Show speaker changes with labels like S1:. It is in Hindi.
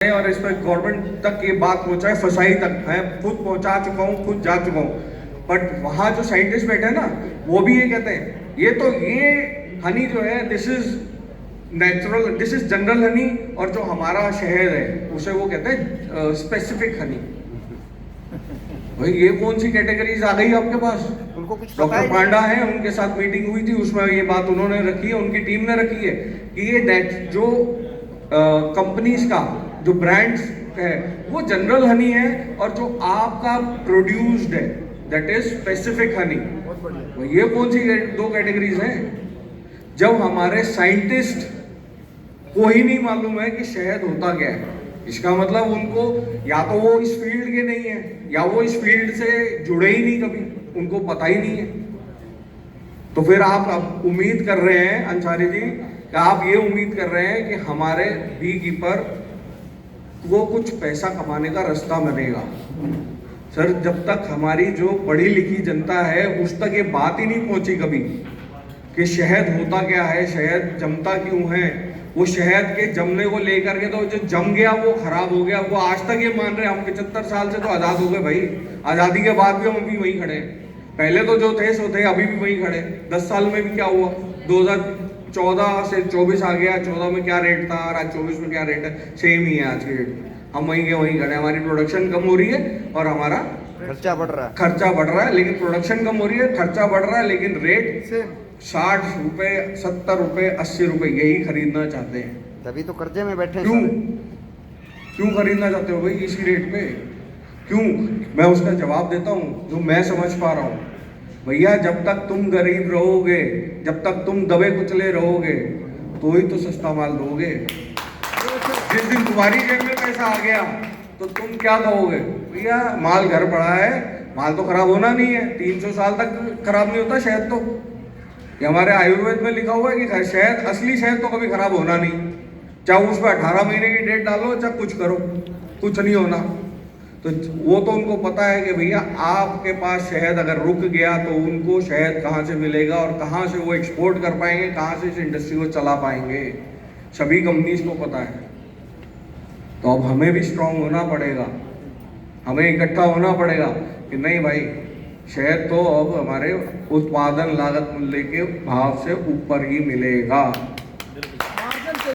S1: और इस पर गवर्नमेंट तक ये बात पहुंचाए, फसाई तक मैं खुद पहुंचा चुका हूँ, खुद जा चुका हूँ। बट वहाँ जो साइंटिस्ट बैठे हैं ना, वो भी ये कहते हैं ये हनी जो है this is natural, this is general Honey, और जो हमारा शहद है उसे वो कहते हैं स्पेसिफिक हनी। भाई ये कौन सी कैटेगरीज आ गई आपके पास?
S2: उनको कुछ
S1: डॉक्टर पांडा है, उनके साथ मीटिंग हुई थी, उसमें ये बात उन्होंने रखी है, उनकी टीम ने रखी है कि ये जो कंपनीज का जो ब्रांड्स है वो जनरल हनी है, और जो आपका प्रोड्यूस्ड है दैट इज स्पेसिफिक हनी। ये कौन सी दो कैटेगरीज हैं? जब हमारे साइंटिस्ट को ही नहीं मालूम है कि शहद होता क्या है, इसका मतलब उनको या तो वो इस फील्ड के नहीं है, या वो इस फील्ड से जुड़े ही नहीं, कभी उनको पता ही नहीं है। तो फिर आप अब उम्मीद कर रहे हैं अंसारी जी कि आप ये उम्मीद कर रहे हैं कि हमारे बी कीपर को कुछ पैसा कमाने का रास्ता मिलेगा। सर, जब तक हमारी जो पढ़ी लिखी जनता है उस तक ये बात ही नहीं पहुंची कभी कि शहद होता क्या है, शहद जमता क्यों है। वो शहद के जमने को लेकर के तो जो जम गया वो खराब हो गया, वो आज तक ये मान रहे हैं। हम 75 साल से तो आज़ाद हो गए भाई, आज़ादी के बाद भी हम अभी वहीं खड़े हैं। पहले तो जो थे सो थे, अभी भी वहीं खड़े। 10 साल में भी क्या हुआ? 2014 से 24 आ गया, 14 में क्या रेट था और आज 24 में क्या रेट है? सेम ही है आज के रेट। हम वहीं के वहीं खड़े। हमारी प्रोडक्शन कम हो रही है और हमारा
S2: खर्चा बढ़ रहा है,
S1: लेकिन प्रोडक्शन कम हो रही है, खर्चा बढ़ रहा है, लेकिन रेट
S2: सेम
S1: 60 रुपए, 70 रुपए, 80 रुपए यही खरीदना चाहते हैं।
S2: तभी तो कर्जे में बैठे हैं
S1: क्यों
S2: सारे।
S1: क्यों खरीदना चाहते हो भाई इसी रेट पे? क्यों? मैं उसका जवाब देता हूँ जो मैं समझ पा रहा हूँ। भैया, जब तक तुम गरीब रहोगे, जब तक तुम दबे कुचले रहोगे, तो ही तो सस्ता माल दोगे। जिस दिन तुम्हारी जेब में पैसा आ गया तो तुम क्या कहोगे? भैया माल घर पड़ा है, माल तो खराब होना नहीं है, 300 साल तक खराब नहीं होता शहद। तो ये हमारे आयुर्वेद में लिखा हुआ है कि शहद, असली शहद तो कभी खराब होना नहीं, चाहे उस पर 18 महीने की डेट डालो, चाहे कुछ करो, कुछ नहीं होना। तो वो तो उनको पता है कि भैया आपके पास शहद अगर रुक गया तो उनको शहद कहाँ से मिलेगा और कहाँ से वो एक्सपोर्ट कर पाएंगे, कहाँ से इस इंडस्ट्री को चला पाएंगे। सभी कंपनीज को पता है। तो अब हमें भी स्ट्रांग होना पड़ेगा, हमें इकट्ठा होना पड़ेगा कि नहीं भाई, शहद तो अब हमारे उत्पादन लागत मूल्य के भाव से ऊपर ही मिलेगा।